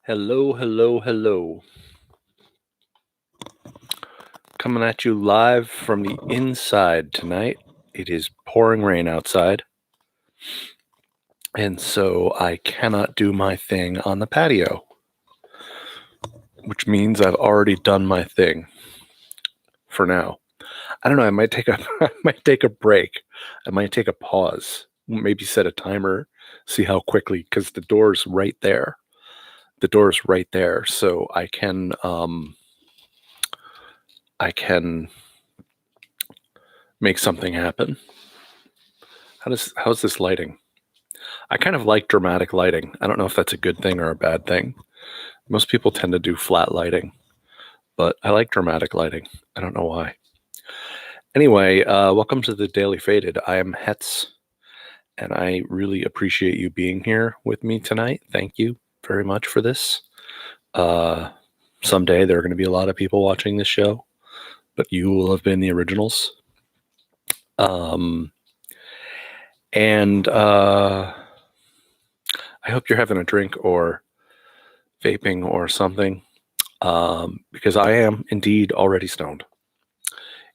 Hello, hello, hello. Coming at you live from the inside tonight. It is pouring rain outside. And so I cannot do my thing on the patio, which means I've already done my thing for now. I don't know. I might take a break. I might take a pause. Maybe set a timer, see how quickly, because the door's right there. The door's right there, so I can make something happen. How's this lighting? I kind of like dramatic lighting. I don't know if that's a good thing or a bad thing. Most people tend to do flat lighting, but I like dramatic lighting. I don't know why. Anyway, welcome to the Daily Faded. I am Hetz, and I really appreciate you being here with me tonight. Thank you very much for this. Someday there are going to be a lot of people watching this show, but you will have been the originals. And I hope you're having a drink or vaping or something, because I am indeed already stoned.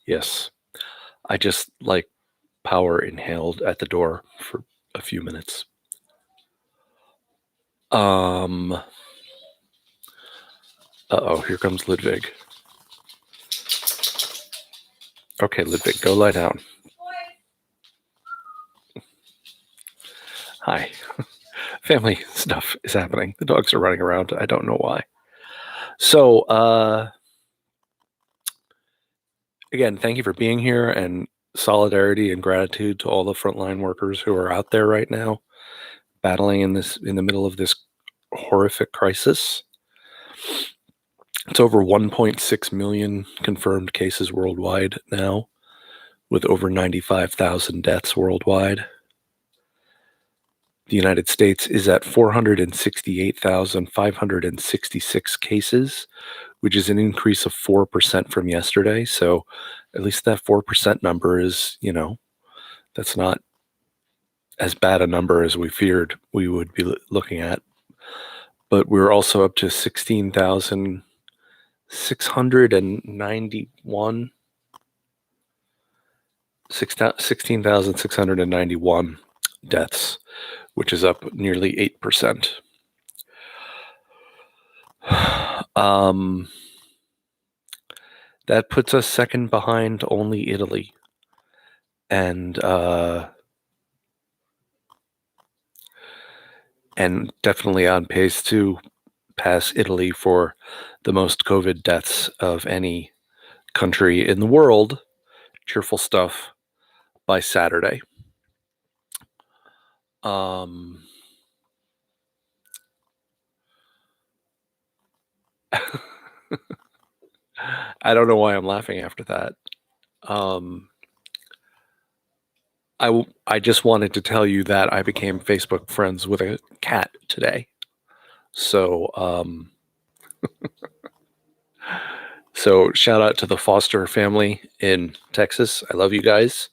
Yes, I just power inhaled at the door for a few minutes. Uh-oh, here comes Ludwig. Okay, Ludwig, go lie down. Hi. Family stuff is happening. The dogs are running around. I don't know why. So, again, thank you for being here, and solidarity and gratitude to all the frontline workers who are out there right now battling in the middle of this horrific crisis. It's over 1.6 million confirmed cases worldwide now, with over 95,000 deaths worldwide. The United States is at 468,566 cases, which is an increase of 4% from yesterday. So at least that 4% number is, that's not as bad a number as we feared we would be looking at. But we're also up to 16,691 deaths, which is up nearly 8%. That puts us second behind only Italy. And definitely on pace to pass Italy for the most COVID deaths of any country in the world. Cheerful stuff by Saturday. I don't know why I'm laughing after that. I just wanted to tell you that I became Facebook friends with a cat today. So, so shout out to the Foster family in Texas. I love you guys.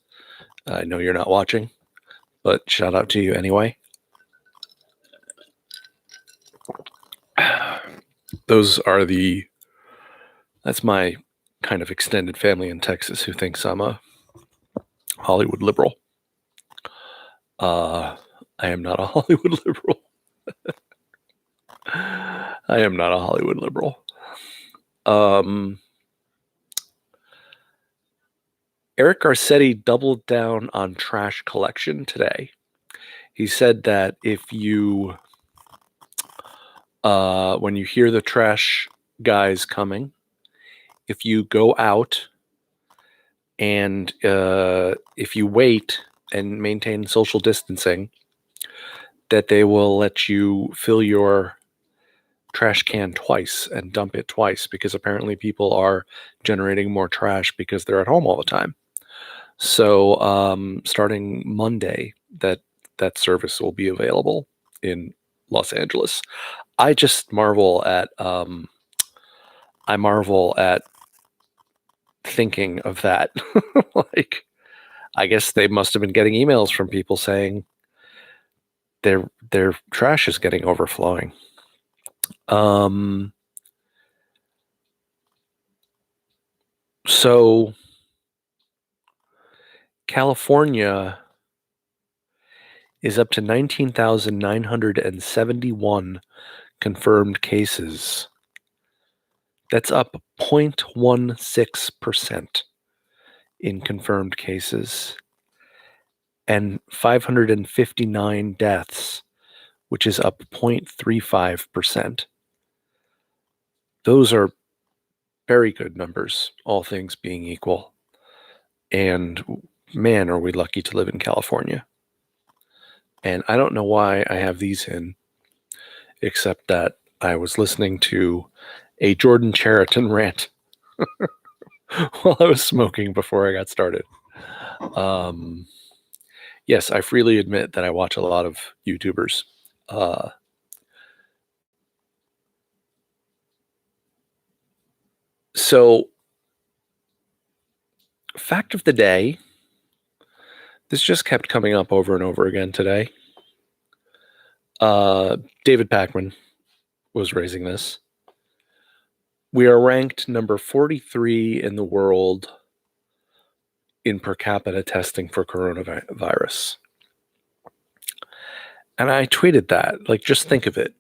I know you're not watching, but shout out to you anyway. That's my kind of extended family in Texas who thinks I'm a Hollywood liberal. I am not a Hollywood liberal. I am not a Hollywood liberal. Eric Garcetti doubled down on trash collection today. He said that if you, when you hear the trash guys coming, if you go out and if you wait and maintain social distancing, that they will let you fill your trash can twice and dump it twice, because apparently people are generating more trash because they're at home all the time. So starting Monday, that service will be available in Los Angeles. I just marvel at thinking of that. I guess they must have been getting emails from people saying their trash is getting overflowing. So California is up to 19,971 confirmed cases. That's up 0.16% in confirmed cases, and 559 deaths, which is up 0.35%. Those are very good numbers, all things being equal. And man, are we lucky to live in California. And I don't know why I have these in, except that I was listening to a Jordan Chariton rant while I was smoking before I got started. Yes, I freely admit that I watch a lot of YouTubers. So, fact of the day, this just kept coming up over and over again today. David Pakman was raising this. We are ranked number 43 in the world in per capita testing for coronavirus. And I tweeted that, like, just think of it.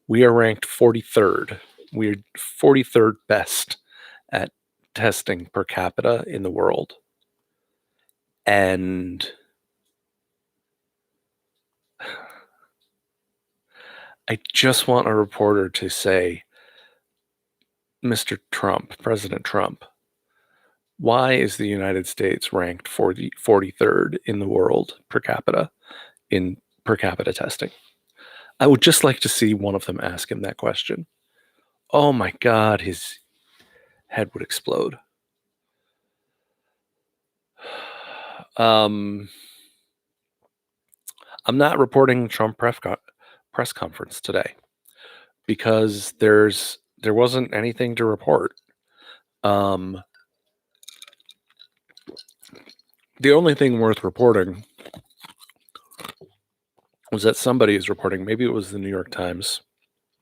We are ranked 43rd. We're 43rd best at testing per capita in the world. And I just want a reporter to say, Mr. Trump, President Trump, why is the United States ranked 43rd in the world per capita in per capita testing? I would just like to see one of them ask him that question. Oh my God, his head would explode. I'm not reporting Trump press conference today because there wasn't anything to report. The only thing worth reporting was that somebody is reporting, maybe it was the New York Times.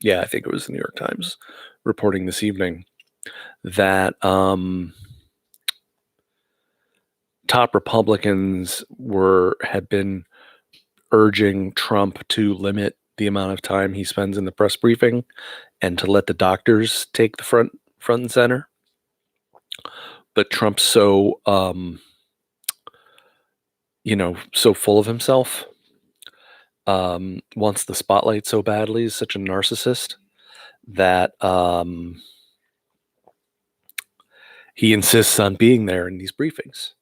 Yeah, I think it was the New York Times reporting this evening that top Republicans had been urging Trump to limit the amount of time he spends in the press briefing and to let the doctors take the front and center. But Trump's so so full of himself, wants the spotlight so badly, he's such a narcissist that he insists on being there in these briefings.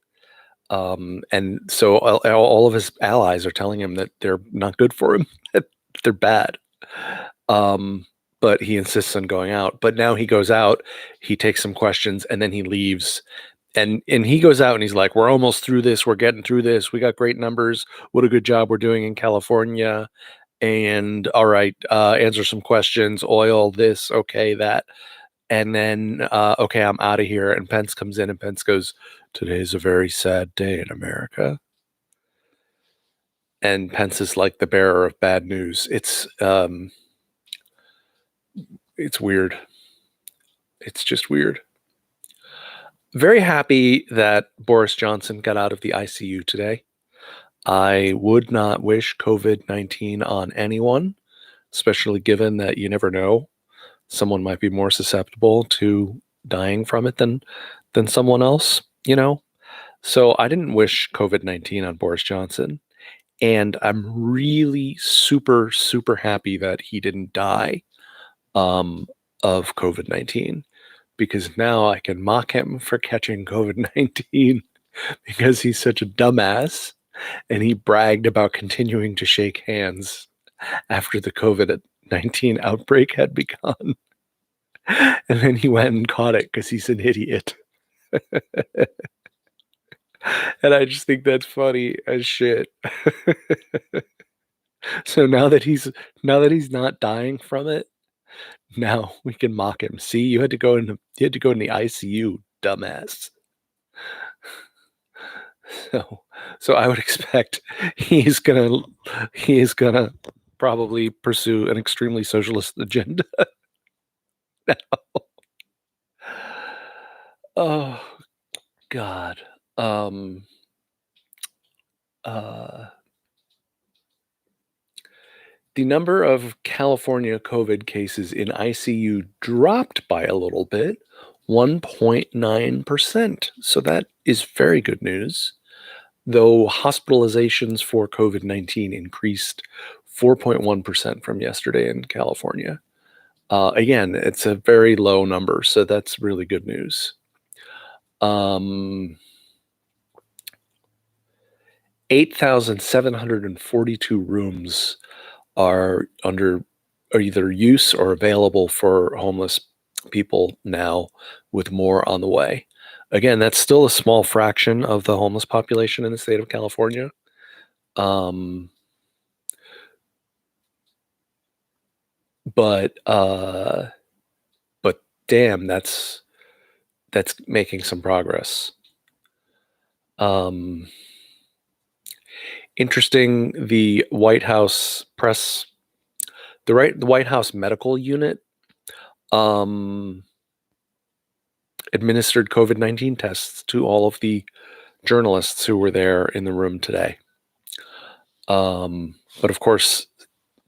And so all of his allies are telling him that they're not good for him, that they're bad. But he insists on going out. But now he goes out, he takes some questions, and then he leaves. And he goes out and he's like, we're almost through this. We're getting through this. We got great numbers. What a good job we're doing in California. And all right, answer some questions, oil, this, okay, that. And then, okay, I'm out of here. And Pence comes in and Pence goes, today's a very sad day in America. And Pence is like the bearer of bad news. It's weird. It's just weird. Very happy that Boris Johnson got out of the ICU today. I would not wish COVID-19 on anyone, especially given that you never know. Someone might be more susceptible to dying from it than someone else, So I didn't wish COVID-19 on Boris Johnson. And I'm really super, super happy that he didn't die of COVID-19, because now I can mock him for catching COVID-19 because he's such a dumbass and he bragged about continuing to shake hands after the COVID-19 outbreak had begun. And then he went and caught it because he's an idiot. And I just think that's funny as shit. So now that he's not dying from it, now we can mock him. See, you had to go in the ICU, dumbass. So I would expect he's gonna probably pursue an extremely socialist agenda. Oh God. Um, uh, the number of California COVID cases in ICU dropped by a little bit, 1.9%. So that is very good news. Though hospitalizations for COVID-19 increased 4.1% from yesterday in California. Again, it's a very low number, so that's really good news. 8,742 rooms are either use or available for homeless people now, with more on the way. Again, that's still a small fraction of the homeless population in the state of California. Um, but damn, that's making some progress. Interesting, the White House the White House medical unit administered COVID-19 tests to all of the journalists who were there in the room today. But of course,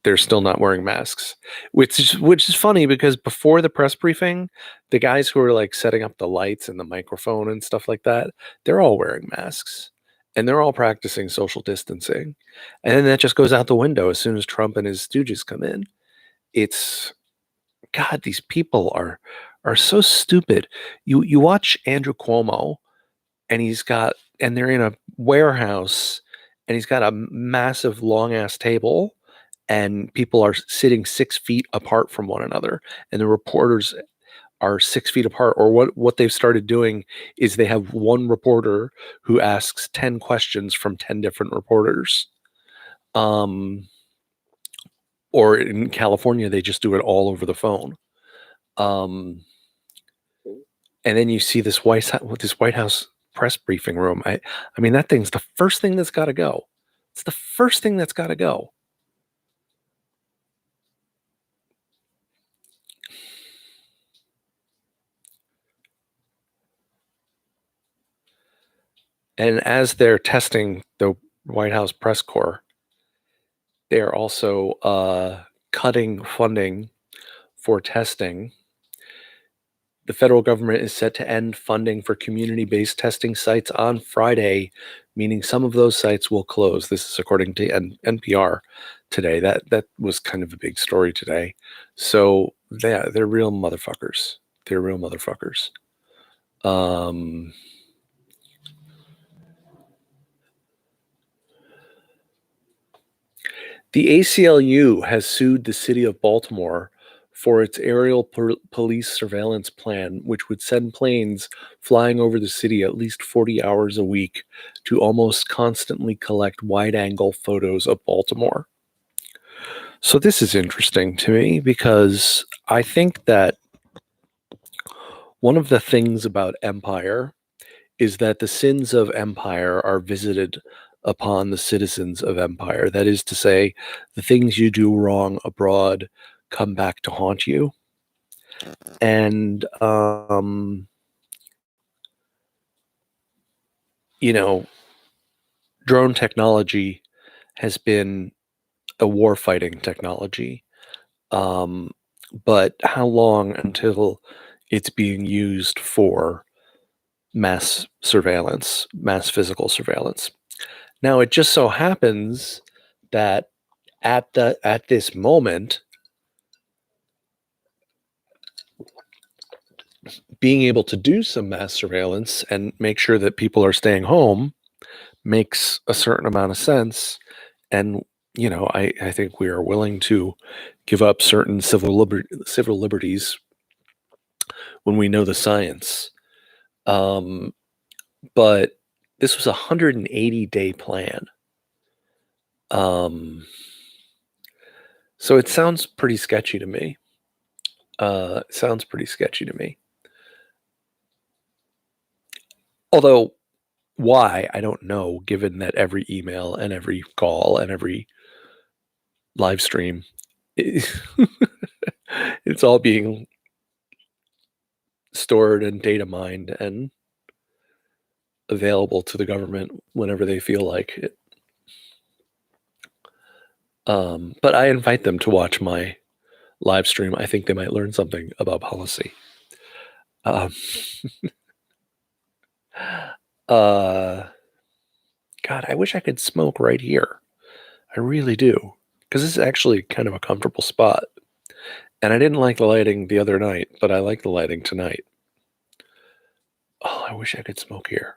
they're still not wearing masks, which is funny because before the press briefing, the guys who were like setting up the lights and the microphone and stuff like that, they're all wearing masks and they're all practicing social distancing. And then that just goes out the window as soon as Trump and his stooges come in. It's God, these people are so stupid. You watch Andrew Cuomo and they're in a warehouse and he's got a massive long ass table and people are sitting 6 feet apart from one another and the reporters are 6 feet apart. Or what they've started doing is they have one reporter who asks 10 questions from 10 different reporters. Or in California, they just do it all over the phone. And then you see this White House press briefing room. I mean, that thing's the first thing that's got to go. It's the first thing that's got to go. And as they're testing the White House press corps, they're also cutting funding for testing. The federal government is set to end funding for community-based testing sites on Friday, meaning some of those sites will close. This is according to NPR today. That was kind of a big story today. So they're real motherfuckers. They're real motherfuckers. The ACLU has sued the city of Baltimore for its aerial police surveillance plan, which would send planes flying over the city at least 40 hours a week to almost constantly collect wide-angle photos of Baltimore. So this is interesting to me because I think that one of the things about empire is that the sins of empire are visited upon the citizens of empire. That is to say, the things you do wrong abroad come back to haunt you. And, drone technology has been a war-fighting technology. But how long until it's being used for mass surveillance, mass physical surveillance? Now, it just so happens that at this moment, being able to do some mass surveillance and make sure that people are staying home makes a certain amount of sense. And I think we are willing to give up certain civil liberties when we know the science. But this was a 180-day plan. So it sounds pretty sketchy to me. Although, why, I don't know, given that every email and every call and every live stream. It's all being stored and data mined and available to the government whenever they feel like it. But I invite them to watch my live stream. I think they might learn something about policy. Um, God, I wish I could smoke right here. I really do. Because this is actually kind of a comfortable spot. And I didn't like the lighting the other night, but I like the lighting tonight. Oh, I wish I could smoke here.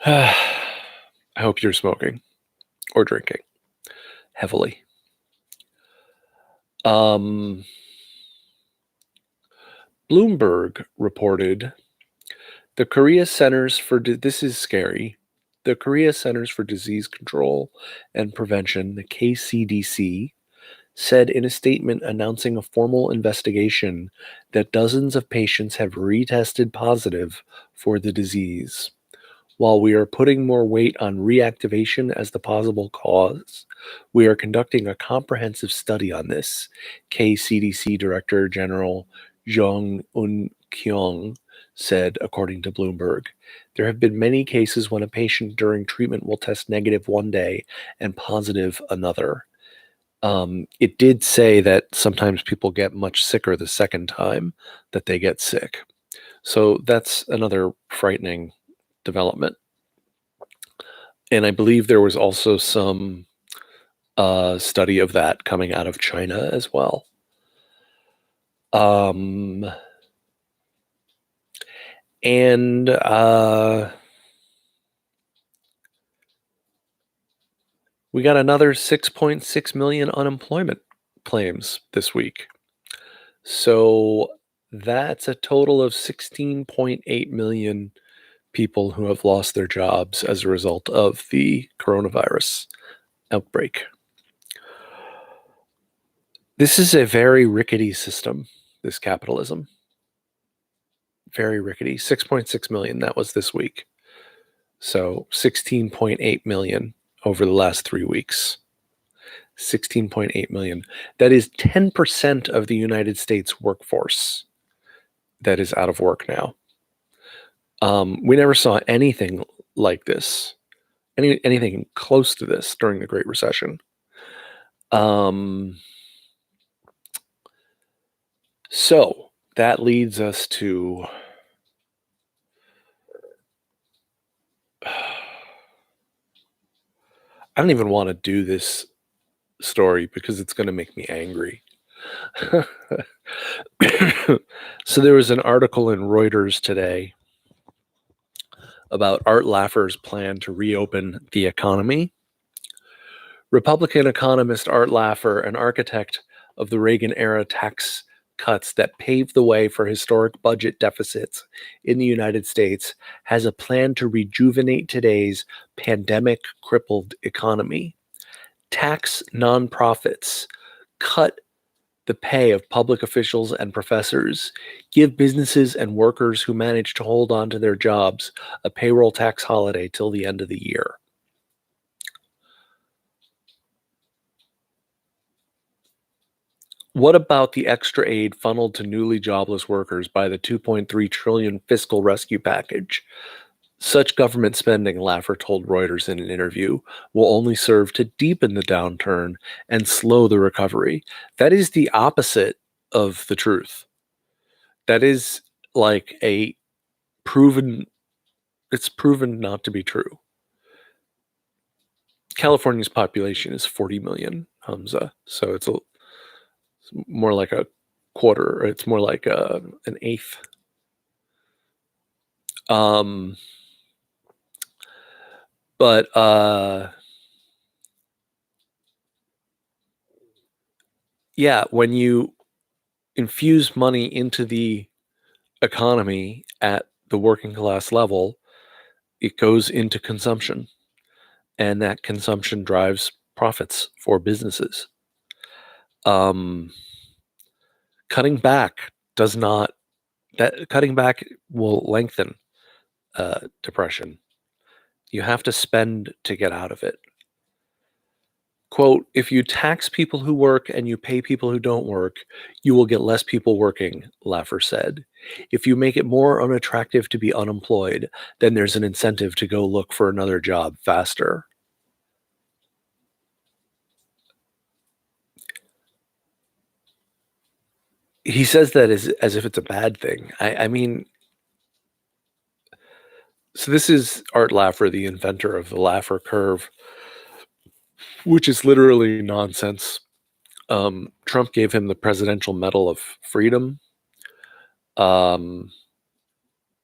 I hope you're smoking or drinking heavily. Bloomberg reported the Korea Centers for this is scary. The Korea Centers for Disease Control and Prevention, the KCDC, said in a statement announcing a formal investigation that dozens of patients have retested positive for the disease. While we are putting more weight on reactivation as the possible cause, we are conducting a comprehensive study on this, KCDC Director General Jong Un-kyung said, according to Bloomberg. There have been many cases when a patient during treatment will test negative one day and positive another. It did say that sometimes people get much sicker the second time that they get sick. So that's another frightening development. And I believe there was also some study of that coming out of China as well. And we got another 6.6 million unemployment claims this week. So that's a total of 16.8 million people who have lost their jobs as a result of the coronavirus outbreak. This is a very rickety system, this capitalism. Very rickety. 6.6 million, that was this week. So 16.8 million over the last 3 weeks. 16.8 million. That is 10% of the United States workforce that is out of work now. We never saw anything like this, anything close to this during the Great Recession. So that leads us to I don't even want to do this story because it's going to make me angry. So there was an article in Reuters today about Art Laffer's plan to reopen the economy. Republican economist Art Laffer, an architect of the Reagan-era tax cuts that paved the way for historic budget deficits in the United States, has a plan to rejuvenate today's pandemic-crippled economy. Tax nonprofits, cut the pay of public officials and professors, give businesses and workers who manage to hold on to their jobs a payroll tax holiday till the end of the year. What about the extra aid funneled to newly jobless workers by the $2.3 trillion fiscal rescue package? Such government spending, Laffer told Reuters in an interview, will only serve to deepen the downturn and slow the recovery. That is the opposite of the truth. That is like it's proven not to be true. California's population is 40 million, Hamza. So it's more like a quarter, or it's more like an eighth. But yeah, when you infuse money into the economy at the working class level, it goes into consumption, and that consumption drives profits for businesses. Cutting back will lengthen depression. You have to spend to get out of it. Quote, if you tax people who work and you pay people who don't work, you will get less people working, Laffer said. If you make it more unattractive to be unemployed, then there's an incentive to go look for another job faster. He says that as if it's a bad thing. I mean, so this is Art Laffer, the inventor of the Laffer curve, which is literally nonsense. Trump gave him the Presidential Medal of Freedom.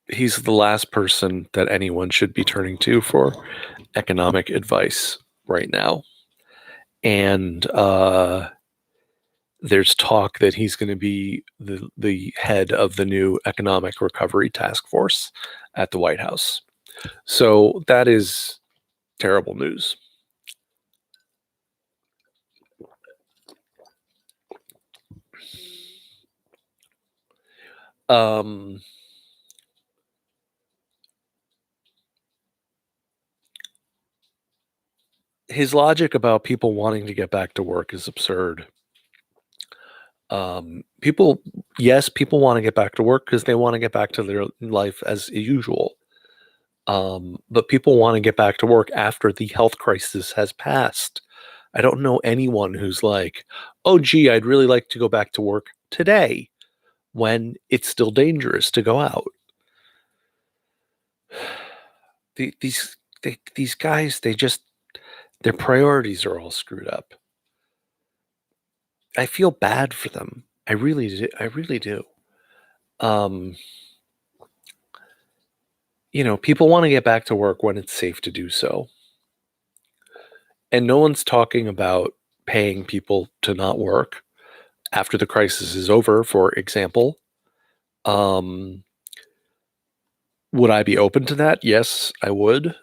He's the last person that anyone should be turning to for economic advice right now. And there's talk that he's going to be the head of the new Economic Recovery Task Force at the White House. So that is terrible news. His logic about people wanting to get back to work is absurd. People want to get back to work because they want to get back to their life as usual. But people want to get back to work after the health crisis has passed. I don't know anyone who's like, oh, gee, I'd really like to go back to work today when it's still dangerous to go out. These guys, their priorities are all screwed up. I feel bad for them. I really do. People want to get back to work when it's safe to do so. And no one's talking about paying people to not work after the crisis is over, for example. Would I be open to that? Yes, I would.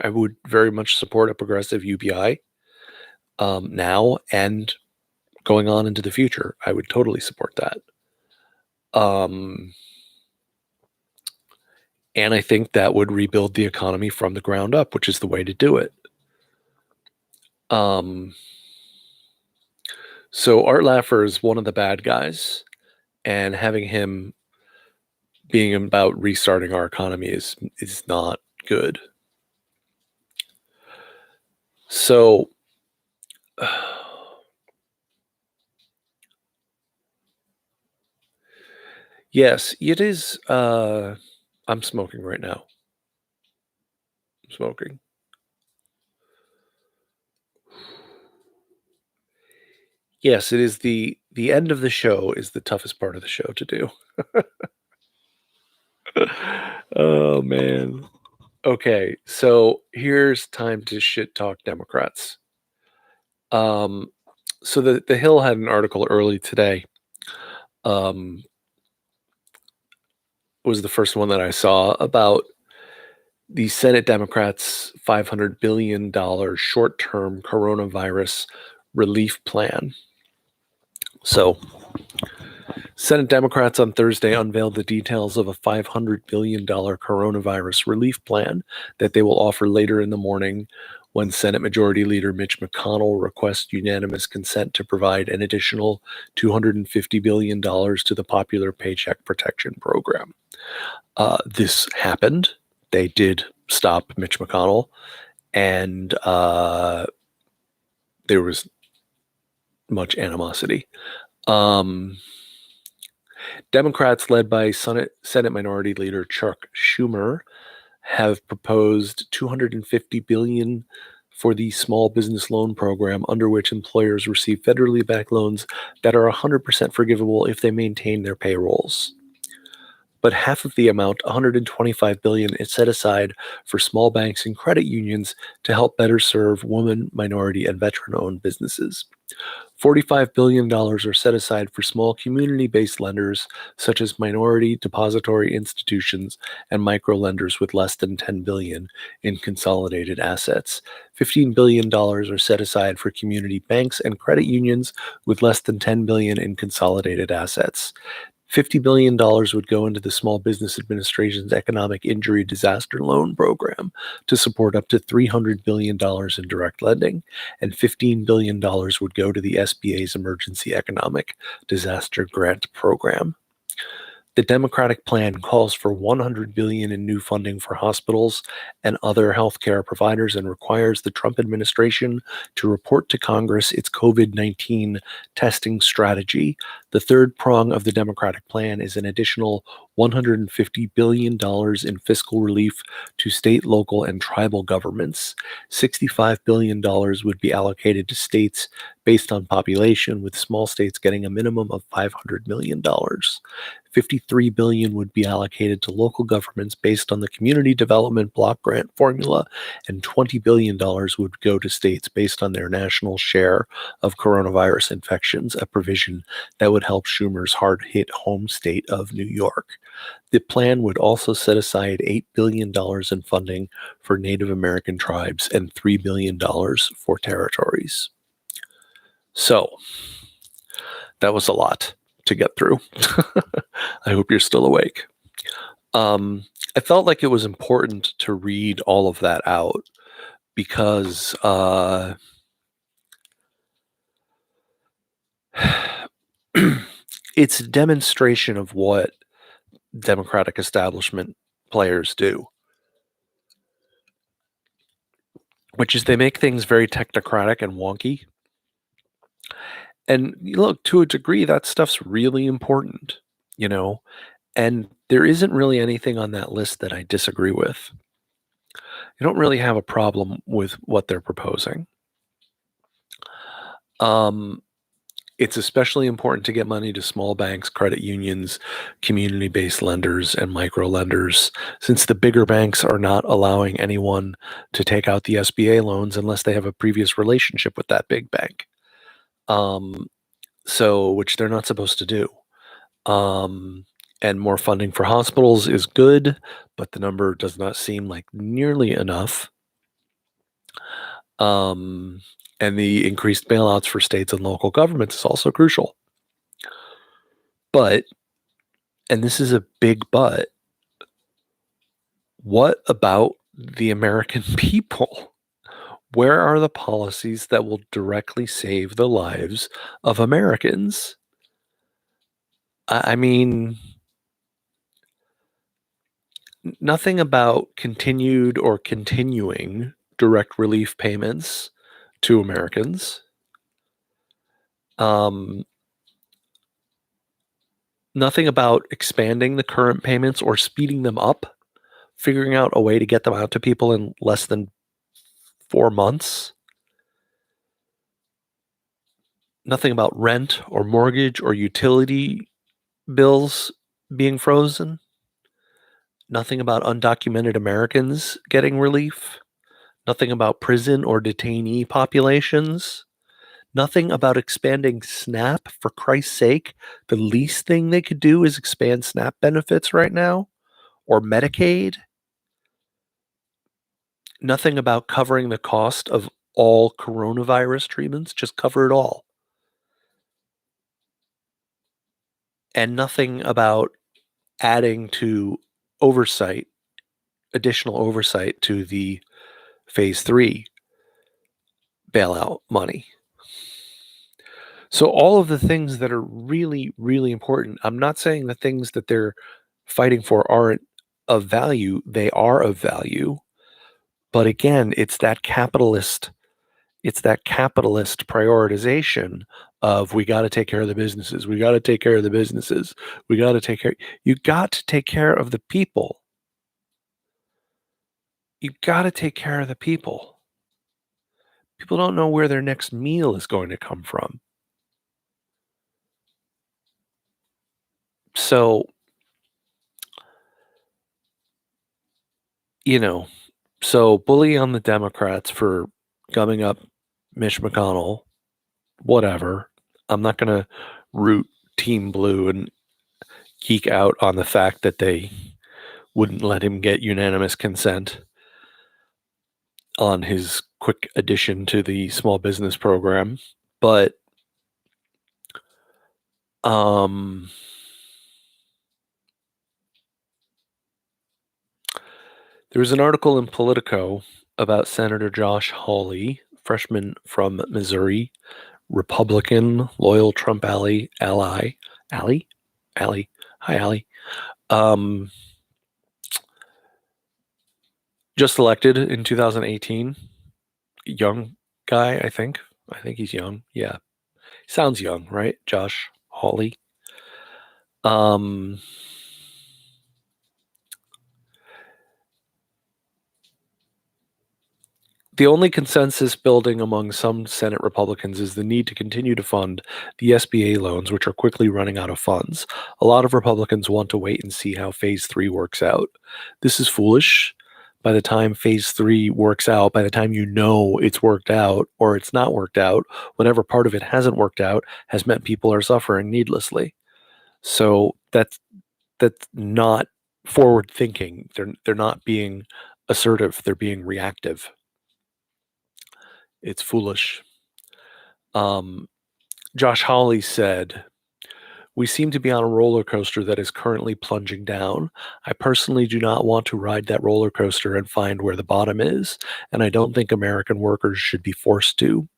I would very much support a progressive UBI now and going on into the future. I would totally support that. And I think that would rebuild the economy from the ground up, which is the way to do it. So Art Laffer is one of the bad guys, and having him being about restarting our economy is not good. So yes, it is. I'm smoking right now. Smoking. Yes, it is the end of the show is the toughest part of the show to do. Oh man. Okay, so here's time to shit talk Democrats. So the Hill had an article early today. Was the first one that I saw about the Senate Democrats' $500 billion short-term coronavirus relief plan. So, Senate Democrats on Thursday unveiled the details of a $500 billion coronavirus relief plan that they will offer later in the morning when Senate Majority Leader Mitch McConnell requests unanimous consent to provide an additional $250 billion to the popular Paycheck Protection Program. This happened. They did stop Mitch McConnell, and there was much animosity. Democrats led by Senate Minority Leader Chuck Schumer have proposed $250 billion for the small business loan program, under which employers receive federally backed loans that are 100% forgivable if they maintain their payrolls. But half of the amount, $125 billion, is set aside for small banks and credit unions to help better serve women, minority, and veteran-owned businesses. $45 billion are set aside for small community-based lenders, such as minority depository institutions and micro-lenders with less than $10 billion in consolidated assets. $15 billion are set aside for community banks and credit unions with less than $10 billion in consolidated assets. $50 billion would go into the Small Business Administration's Economic Injury Disaster Loan Program to support up to $300 billion in direct lending, and $15 billion would go to the SBA's Emergency Economic Disaster Grant Program. The Democratic plan calls for $100 billion in new funding for hospitals and other healthcare providers and requires the Trump administration to report to Congress its COVID-19 testing strategy. The third prong of the Democratic plan is an additional $150 billion in fiscal relief to state, local, and tribal governments. $65 billion would be allocated to states based on population, with small states getting a minimum of $500 million. $53 billion would be allocated to local governments based on the Community Development Block Grant formula, and $20 billion would go to states based on their national share of coronavirus infections, a provision that would help Schumer's hard-hit home state of New York. The plan would also set aside $8 billion in funding for Native American tribes and $3 billion for territories. So, that was a lot to get through. I hope you're still awake. I felt like it was important to read all of that out because it's a demonstration of what Democratic establishment players do, which is they make things very technocratic and wonky. And look, to a degree, that stuff's really important, you know, and there isn't really anything on that list that I disagree with. I don't really have a problem with what they're proposing. It's especially important to get money to small banks, credit unions, community-based lenders, and micro lenders, since the bigger banks are not allowing anyone to take out the SBA loans unless they have a previous relationship with that big bank. Which they're not supposed to do. And more funding for hospitals is good, but the number does not seem like nearly enough. And the increased bailouts for states and local governments is also crucial. But, and this is a big but, what about the American people? Where are the policies that will directly save the lives of Americans? I mean, nothing about continued or continuing direct relief payments to Americans. Nothing about expanding the current payments or speeding them up, figuring out a way to get them out to people in less than 4 months. Nothing about rent or mortgage or utility bills being frozen. Nothing about undocumented Americans getting relief. Nothing about prison or detainee populations. Nothing about expanding SNAP, for Christ's sake. The least thing they could do is expand SNAP benefits right now, or Medicaid. Nothing about covering the cost of all coronavirus treatments, just cover it all. And nothing about adding to oversight, additional oversight to the phase 3 bailout money. So all of the things that are really, really important, I'm not saying the things that they're fighting for aren't of value. They are of value. But again, it's that capitalist prioritization of, we got to take care of the businesses. We got to take care of the businesses. You got to take care of the people. You got to take care of the people. People don't know where their next meal is going to come from. So, bully on the Democrats for gumming up Mitch McConnell, whatever. I'm not going to root Team Blue and geek out on the fact that they wouldn't let him get unanimous consent on his quick addition to the small business program. But There was an article in Politico about Senator Josh Hawley, freshman from Missouri, Republican, loyal Trump ally, Ally, hi Ally, um, just elected in 2018. Young guy, I think. I think he's young. Yeah, sounds young, right? Josh Hawley. Um, The only consensus building among some Senate Republicans is the need to continue to fund the SBA loans, which are quickly running out of funds. A lot of Republicans want to wait and see how phase three works out. This is foolish. By the time phase three works out, by the time you know it's worked out or it's not worked out, whatever part of it hasn't worked out has meant people are suffering needlessly. So that's not forward thinking. They're not being assertive, they're being reactive. It's foolish. Um, Josh Hawley said, "We seem to be on a roller coaster that is currently plunging down. I personally do not want to ride that roller coaster and find where the bottom is, and I don't think American workers should be forced to."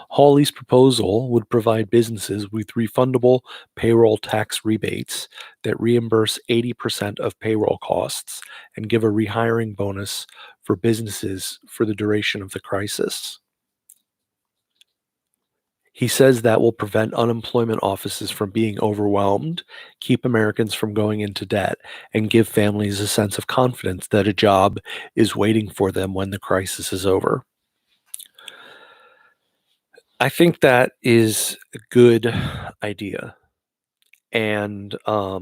Hawley's proposal would provide businesses with refundable payroll tax rebates that reimburse 80% of payroll costs and give a rehiring bonus for businesses for the duration of the crisis. He says that will prevent unemployment offices from being overwhelmed, keep Americans from going into debt, and give families a sense of confidence that a job is waiting for them when the crisis is over. I think that is a good idea. And I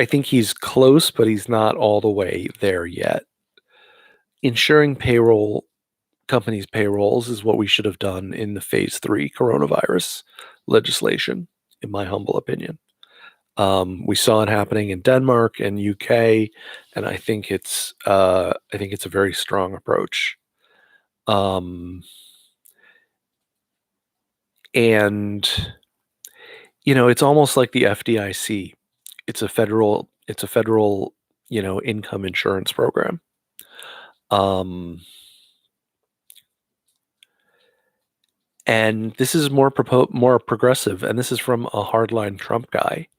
think he's close, but he's not all the way there yet. Ensuring companies' payrolls is what we should have done in the phase three coronavirus legislation, in my humble opinion. We saw it happening in Denmark and UK, and I think it's a very strong approach. And it's almost like the FDIC. It's a federal income insurance program. And this is more progressive, and this is from a hardline Trump guy,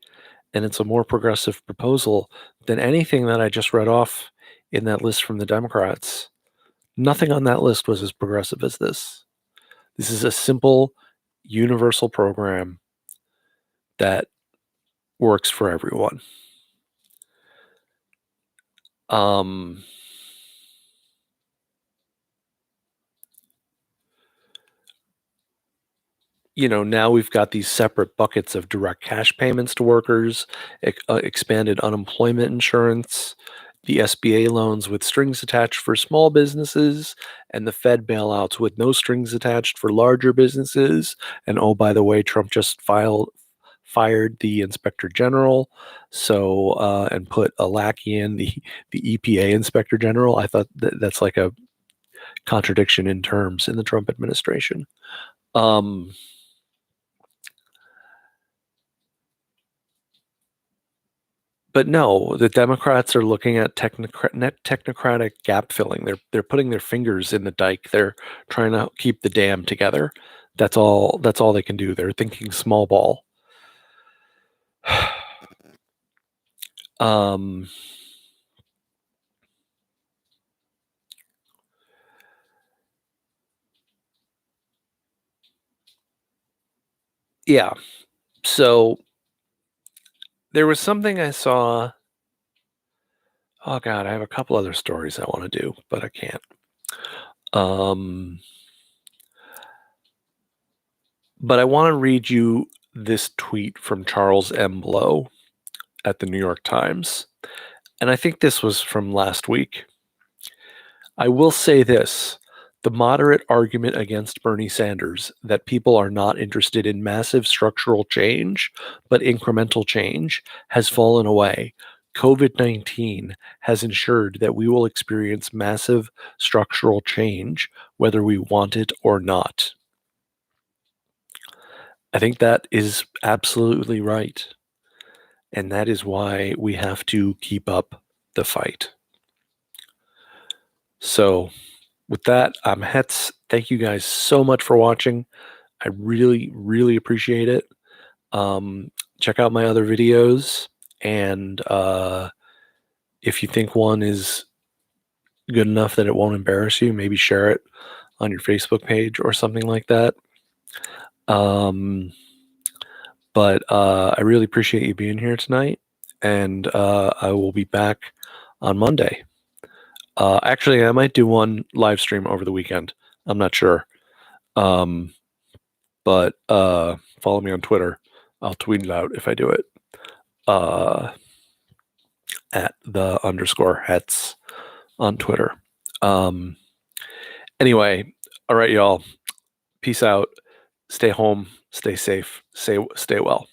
and it's a more progressive proposal than anything that I just read off in that list from the Democrats. Nothing on that list was as progressive as this. This is a simple, universal program that works for everyone. Now we've got these separate buckets of direct cash payments to workers, expanded unemployment insurance, the SBA loans with strings attached for small businesses, and the Fed bailouts with no strings attached for larger businesses. And oh, by the way, Trump just fired the inspector general, and put a lackey in the EPA inspector general. I thought that's like a contradiction in terms in the Trump administration. But no, the Democrats are looking at technocratic gap filling. They're putting their fingers in the dike. They're trying to keep the dam together. That's all they can do. They're thinking small ball. Yeah. So there was something I saw. Oh God, I have a couple other stories I want to do, but I can't. But I want to read you this tweet from Charles M. Blow at the New York Times. And I think this was from last week. I will say this. The moderate argument against Bernie Sanders that people are not interested in massive structural change, but incremental change, has fallen away. COVID-19 has ensured that we will experience massive structural change, whether we want it or not. I think that is absolutely right. And that is why we have to keep up the fight. So with that, I'm Hetz. Thank you guys so much for watching. I really, really appreciate it. Check out my other videos, and if you think one is good enough that it won't embarrass you, maybe share it on your Facebook page or something like that. But I really appreciate you being here tonight, and I will be back on Monday. Actually, I might do one live stream over the weekend. I'm not sure. But follow me on Twitter. I'll tweet it out if I do it. At @the_Hetz on Twitter. Anyway, all right, y'all. Peace out. Stay home. Stay safe. Stay well.